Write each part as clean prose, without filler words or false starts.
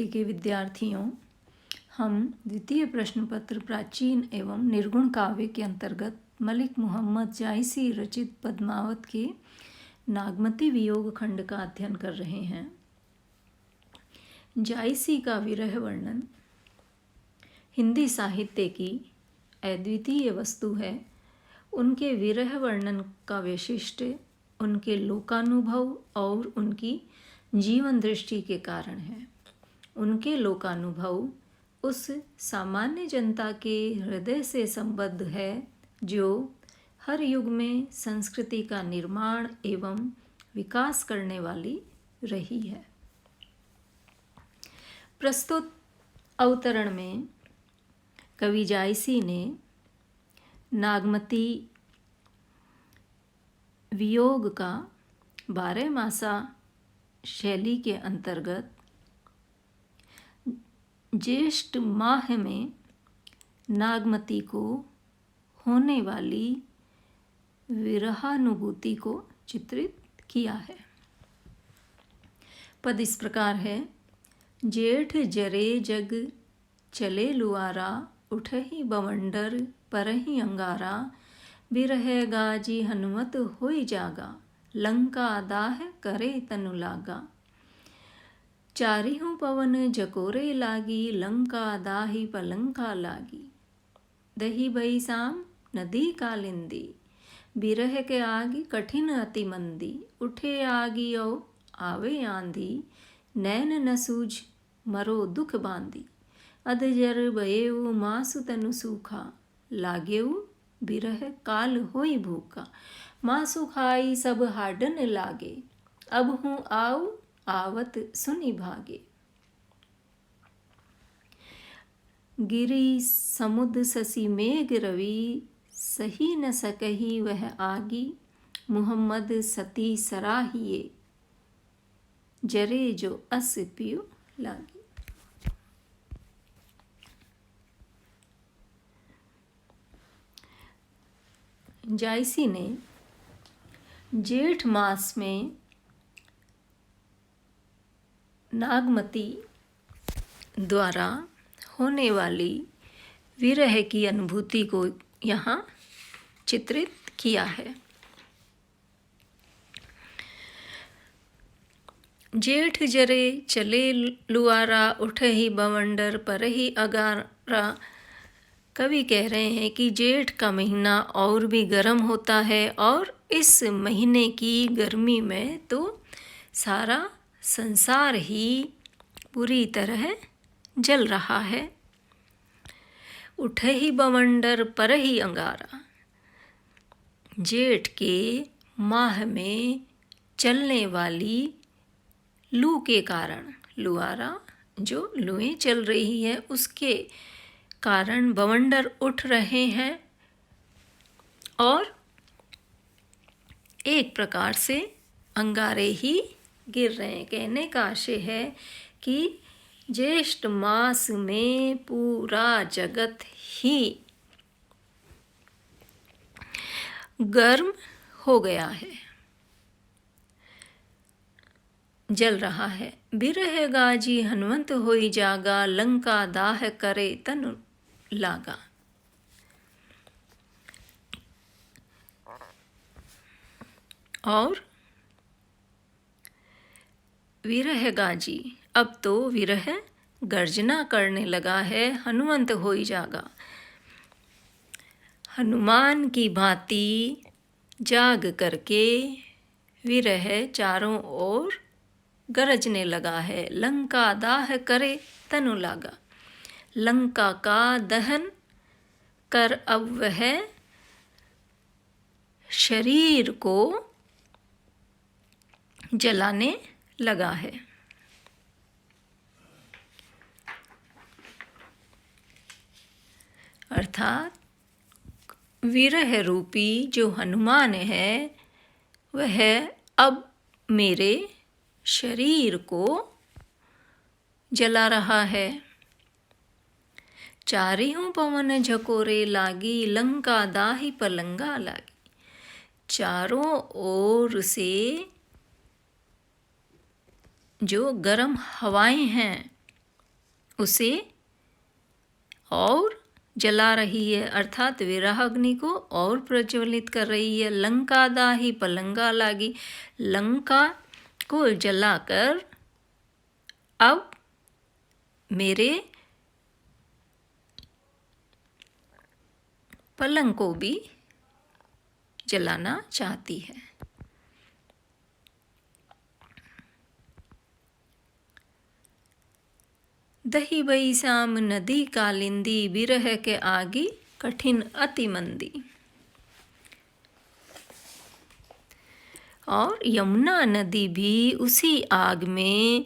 के विद्यार्थियों, हम द्वितीय प्रश्न पत्र प्राचीन एवं निर्गुण काव्य के अंतर्गत मलिक मोहम्मद जायसी रचित पद्मावत के नागमती वियोग खंड का अध्ययन कर रहे हैं। जायसी का विरह वर्णन हिंदी साहित्य की अद्वितीय वस्तु है। उनके विरह वर्णन का वैशिष्ट उनके लोकानुभव और उनकी जीवन दृष्टि के कारण है। उनके लोकानुभव उस सामान्य जनता के हृदय से संबद्ध है जो हर युग में संस्कृति का निर्माण एवं विकास करने वाली रही है। प्रस्तुत अवतरण में कवि जायसी ने नागमती वियोग का 12 मासा शैली के अंतर्गत ज्येष्ठ माह में नागमती को होने वाली विरहानुभूति को चित्रित किया है। पद इस प्रकार है। जेठ जरे जग चले लुआरा, उठहि बवंडर परहि अंगारा, बिरह गाजी हनुमत होई जागा, लंका दाह करे तनु लागा। चारिहूँ पवन जकोरे लागी, लंका दाही पलंका लागी। दही बही साम नदी कालिंदी, बिरह के आगी कठिन अति मंदी। उठे आगी औ आवे आंधी, नैन न सूझ मरो दुख बांधी। अधजर बयेऊ मासु तनु सूखा, लागेऊ बिरह काल होई भूखा। मासु खाई सब हाडन लागे, अब हूँ आऊ आवत सुनि भागे। गिरी समुद ससी मेघ रवि, सही न सकही वह आगी। मुहम्मद सती सराहिए, जरे जो अस पियो लागी। जायसी ने जेठ मास में नागमती द्वारा होने वाली विरह की अनुभूति को यहाँ चित्रित किया है। जेठ जरे चले लुआरा, उठहि बवंडर परहि अगारा। कवि कह रहे हैं कि जेठ का महीना और भी गर्म होता है और इस महीने की गर्मी में तो सारा संसार ही पूरी तरह जल रहा है। उठहि बवंडर परहि अंगारा, जेठ के माह में चलने वाली लू के कारण, लुआरा जो लुएं चल रही है उसके कारण बवंडर उठ रहे हैं और एक प्रकार से अंगारे ही गिर रहे हैं। कहने का आशय है कि ज्येष्ठ मास में पूरा जगत ही गर्म हो गया है, जल रहा है। बिरह गाजी हनुमंत होई जागा, लंका दाह करे तनु लागा। और विरह गाजी, अब तो विरह गर्जना करने लगा है। हनुमंत होई जागा, हनुमान की भांति जाग करके विरह चारों ओर गरजने लगा है। लंका दाह करे तनु लागा, लंका का दहन कर अब वह शरीर को जलाने लगा है। अर्थात विरह रूपी जो हनुमान है वह अब मेरे शरीर को जला रहा है। चारियों पवन झकोरे लागी, लंका दाही पलंगा लागी। चारों ओर से जो गर्म हवाएं हैं उसे और जला रही है, अर्थात विरह अग्नि को और प्रज्वलित कर रही है। लंका दाही पलंगा लागी, लंका को जलाकर अब मेरे पलंग को भी जलाना चाहती है। दही बही शाम नदी कालिंदी, बिरह के आगी कठिन अति मंदी। और यमुना नदी भी उसी आग में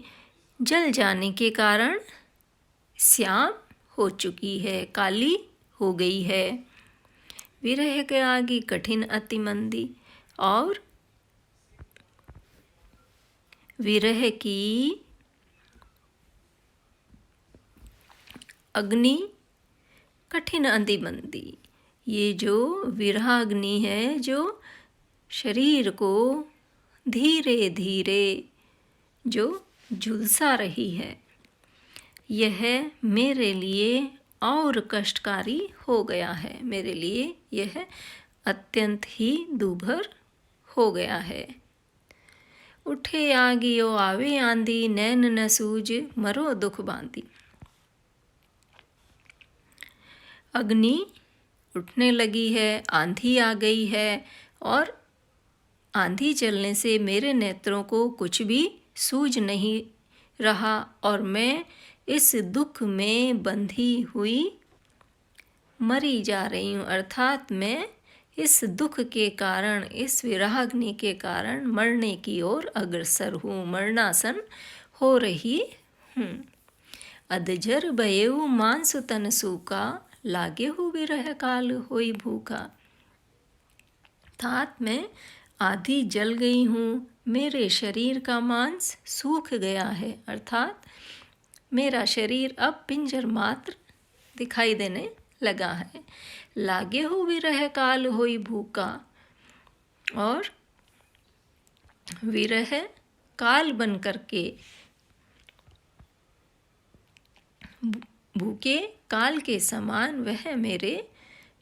जल जाने के कारण श्याम हो चुकी है, काली हो गई है। विरह के आगे कठिन अति मंदी, और विरह की अग्नि कठिन अति मंदी, ये जो विरह अग्नि है जो शरीर को धीरे धीरे जो झुलसा रही है, यह मेरे लिए और कष्टकारी हो गया है, मेरे लिए यह अत्यंत ही दूभर हो गया है। उठे आगियो आवे आंधी, नैन न सूझ मरो दुख बांधी। अग्नि उठने लगी है, आंधी आ गई है, और आंधी चलने से मेरे नेत्रों को कुछ भी सूझ नहीं रहा, और मैं इस दुख में बंधी हुई मरी जा रही हूँ, अर्थात मैं इस दुख के कारण, इस विरहाग्नि के कारण मरने की ओर अग्रसर हूँ, मरणासन हो रही हूँ। अधजर भयऊ मांसु तन सूखा, लागे हूँ विरह काल होई भूखा। अर्थात मैं आधी जल गई हूँ, मेरे शरीर का मांस सूख गया है, अर्थात मेरा शरीर अब पिंजर मात्र दिखाई देने लगा है। लागे हो विरह काल होई भूखा, और विरह काल बन करके भूखे काल के समान वह मेरे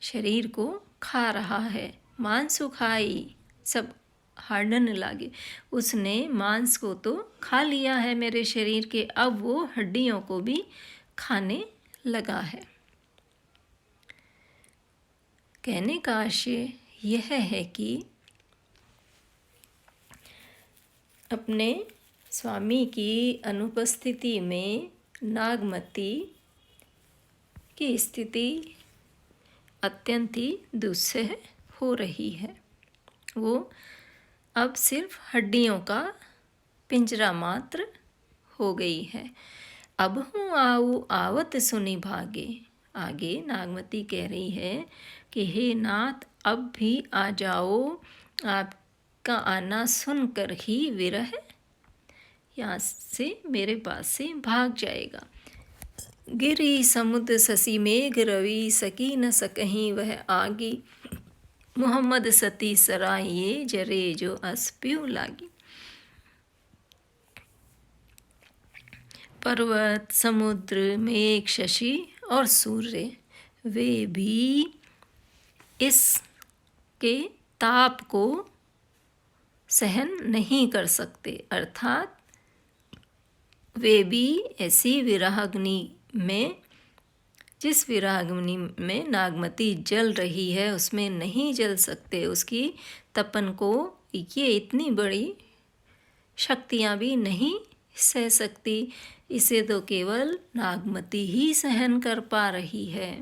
शरीर को खा रहा है। मांसु खाई सब हार्डन लागे, उसने मांस को तो खा लिया है मेरे शरीर के, अब वो हड्डियों को भी खाने लगा है। कहने का आशय यह है कि अपने स्वामी की अनुपस्थिति में नागमती की स्थिति अत्यंत ही दुस्सह हो रही है। वो अब सिर्फ हड्डियों का पिंजरा मात्र हो गई है। अब हूँ आऊ आवत सुनी भागे। आगे नागमती कह रही है कि हे नाथ, अब भी आ जाओ, आपका आना सुनकर ही विरह यहाँ से मेरे पास से भाग जाएगा। गिरी समुद्र शशि मेघ रवि, सकी न सकहीं वह आगी। मोहम्मद सती सराये जरे जो अस्प्यू लागी। पर्वत, समुद्र, मेघ, शशि और सूर्य, वे भी इसके ताप को सहन नहीं कर सकते, अर्थात वे भी ऐसी विरहाग्नि में, जिस विरहाग्नि में नागमती जल रही है उसमें नहीं जल सकते। उसकी तपन को ये इतनी बड़ी शक्तियाँ भी नहीं सह सकती, इसे तो केवल नागमती ही सहन कर पा रही है।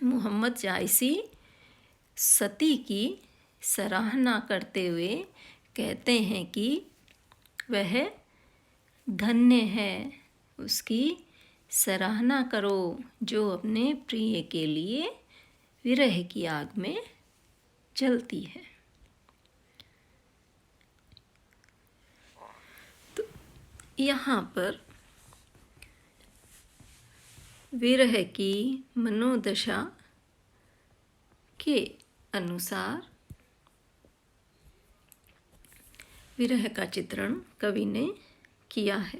मोहम्मद जायसी सती की सराहना करते हुए कहते हैं कि वह धन्य है, उसकी सराहना करो जो अपने प्रिय के लिए विरह की आग में जलती है। तो यहाँ पर विरह की मनोदशा के अनुसार विरह का चित्रण कवि ने किया है।